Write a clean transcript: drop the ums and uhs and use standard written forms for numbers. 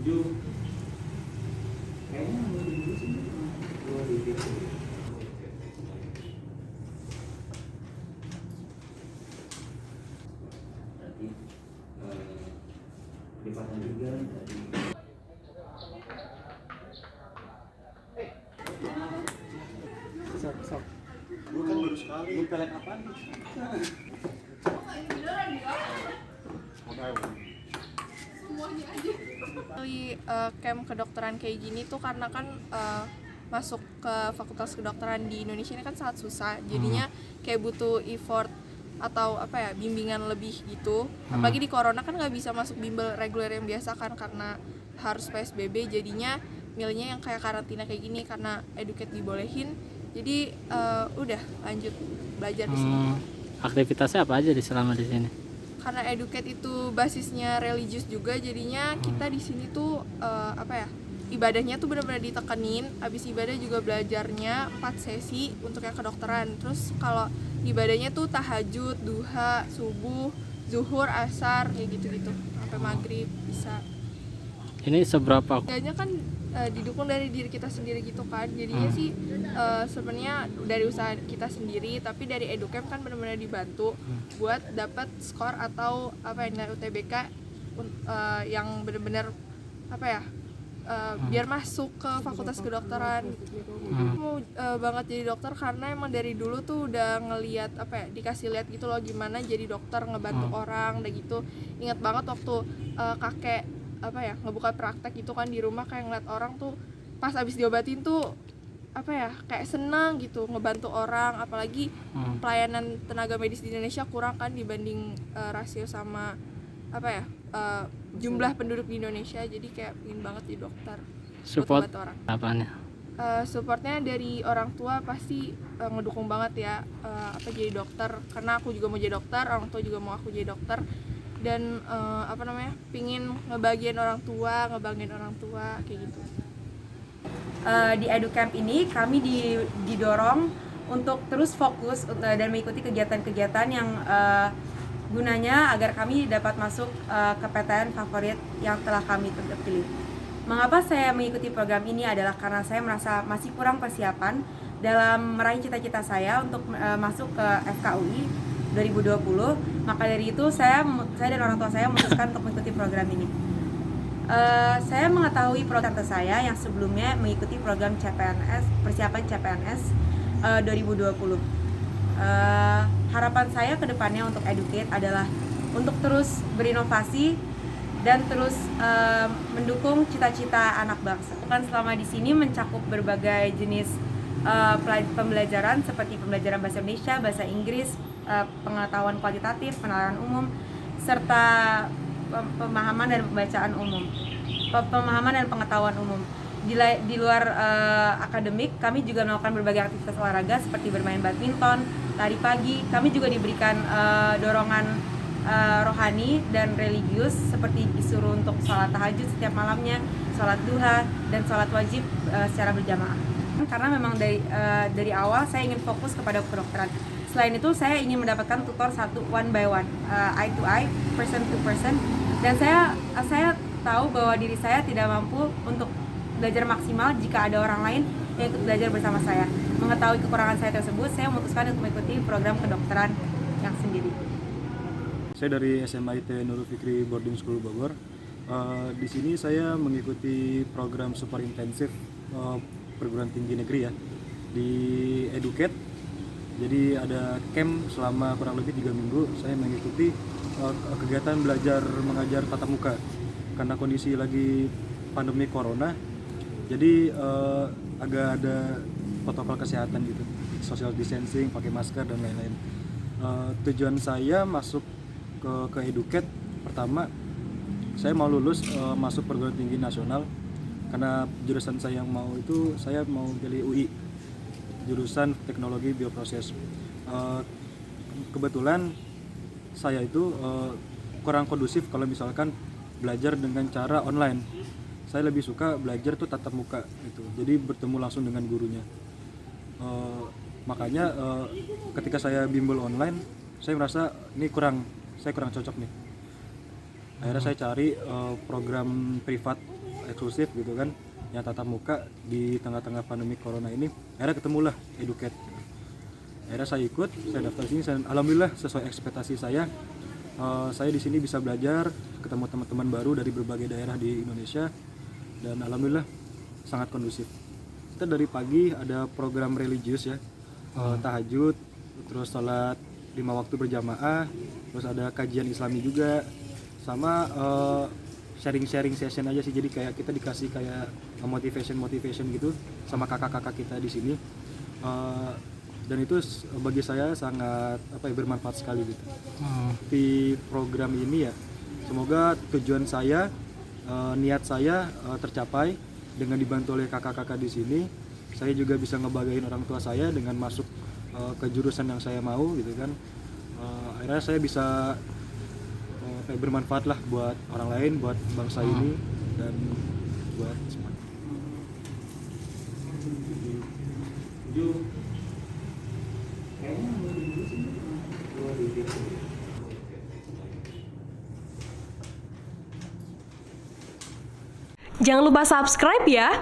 Kayaknya mau dulu sih. Gua di video. Berarti lipatan juga tadi. Sok. Gue kan baru sekali. Lu pelet apaan? Di camp kedokteran kayak gini tuh karena kan masuk ke fakultas kedokteran di Indonesia ini kan sangat susah, jadinya kayak butuh effort atau apa ya, bimbingan lebih gitu. Apalagi di corona kan nggak bisa masuk bimbel reguler yang biasa kan karena harus PSBB, jadinya milihnya yang kayak karantina kayak gini karena educate dibolehin. Jadi udah lanjut belajar di sini. Aktivitasnya apa aja selama di sini? Karena educate itu basisnya religius juga, jadinya kita di sini tuh ibadahnya tuh benar-benar ditekenin. Abis ibadah juga belajarnya 4 sesi untuk yang kedokteran. Terus kalau ibadahnya tuh tahajud, duha, subuh, zuhur, asar kayak gitu-gitu sampai maghrib bisa. Ini seberapa? Bedanya kan didukung dari diri kita sendiri gitu kan. Jadinya sih sebenarnya dari usaha kita sendiri, tapi dari Educamp kan benar-benar dibantu buat dapat skor atau nilai UTBK yang benar-benar biar masuk ke fakultas kedokteran. Mau banget jadi dokter karena emang dari dulu tuh udah ngelihat dikasih lihat gitu loh gimana jadi dokter, ngebantu orang dan gitu. Ingat banget waktu kakek ngebuka praktek gitu kan di rumah, kayak ngeliat orang tuh pas abis diobatin tuh kayak senang gitu ngebantu orang. Apalagi pelayanan tenaga medis di Indonesia kurang kan dibanding rasio sama jumlah penduduk di Indonesia. Jadi kayak ingin banget jadi dokter. Support orang. apanya? Supportnya dari orang tua pasti ngedukung banget ya jadi dokter, karena aku juga mau jadi dokter, orang tua juga mau aku jadi dokter. Dan pingin ngebagian orang tua kayak gitu. Di Educamp ini kami didorong untuk terus fokus dan mengikuti kegiatan-kegiatan yang gunanya agar kami dapat masuk ke PTN favorit yang telah kami pilih. Mengapa saya mengikuti program ini adalah karena saya merasa masih kurang persiapan dalam meraih cita-cita saya untuk masuk ke FKUI 2020. Maka dari itu saya dan orang tua saya memutuskan untuk mengikuti program ini. Saya mengetahui program tante saya yang sebelumnya mengikuti program CPNS, persiapan CPNS 2020. Harapan saya ke depannya untuk Educate adalah untuk terus berinovasi dan terus mendukung cita-cita anak bangsa. Kan selama di sini mencakup berbagai jenis pembelajaran seperti pembelajaran bahasa Indonesia, bahasa Inggris, pengetahuan kualitatif, penalaran umum, serta pemahaman dan pembacaan umum, pemahaman dan pengetahuan umum. Di luar akademik, kami juga melakukan berbagai aktivitas olahraga seperti bermain badminton, lari pagi. Kami juga diberikan dorongan rohani dan religius seperti disuruh untuk sholat tahajud setiap malamnya, sholat duha, dan sholat wajib secara berjamaah. Karena memang dari awal saya ingin fokus kepada kedokteran. Selain itu saya ingin mendapatkan tutor one by one, eye to eye, person to person. Dan saya tahu bahwa diri saya tidak mampu untuk belajar maksimal jika ada orang lain yang ikut belajar bersama saya. Mengetahui kekurangan saya tersebut, saya memutuskan untuk mengikuti program kedokteran yang sendiri. Saya dari SMIT Nurul Fikri Boarding School Bogor. Di sini saya mengikuti program super intensif perguruan tinggi negeri ya di Educate. Jadi ada camp selama kurang lebih 3 minggu. Saya mengikuti kegiatan belajar mengajar tatap muka karena kondisi lagi pandemi corona. Jadi agak ada protokol kesehatan gitu, social distancing, pakai masker dan lain-lain. Tujuan saya masuk ke Educate, pertama saya mau lulus masuk perguruan tinggi nasional karena jurusan saya yang mau itu saya mau pilih UI, jurusan teknologi bioproses. Kebetulan saya itu kurang kondusif kalau misalkan belajar dengan cara online. Saya lebih suka belajar tuh tatap muka gitu, jadi bertemu langsung dengan gurunya. Makanya ketika saya bimbel online, saya merasa ini saya kurang cocok nih. Akhirnya saya cari program privat eksklusif gitu kan, yang tatap muka di tengah-tengah pandemi corona ini. Akhirnya ketemulah Educate. Akhirnya saya ikut, saya daftar sini, alhamdulillah sesuai ekspektasi saya. Saya di sini bisa belajar, ketemu teman-teman baru dari berbagai daerah di Indonesia, dan alhamdulillah sangat kondusif. Kita dari pagi ada program religius ya, tahajud, terus sholat 5 waktu berjamaah, terus ada kajian Islami juga, sama sharing session aja sih. Jadi kayak kita dikasih kayak motivation gitu sama kakak-kakak kita di sini. Dan itu bagi saya sangat bermanfaat sekali gitu. Di program ini ya, semoga tujuan saya, niat saya tercapai dengan dibantu oleh kakak-kakak di sini. Saya juga bisa ngebagain orang tua saya dengan masuk ke jurusan yang saya mau gitu kan. Akhirnya saya bisa bermanfaat lah buat orang lain, buat bangsa ini, dan buat semuanya. Kayaknya mau dulu sih. Jangan lupa subscribe ya.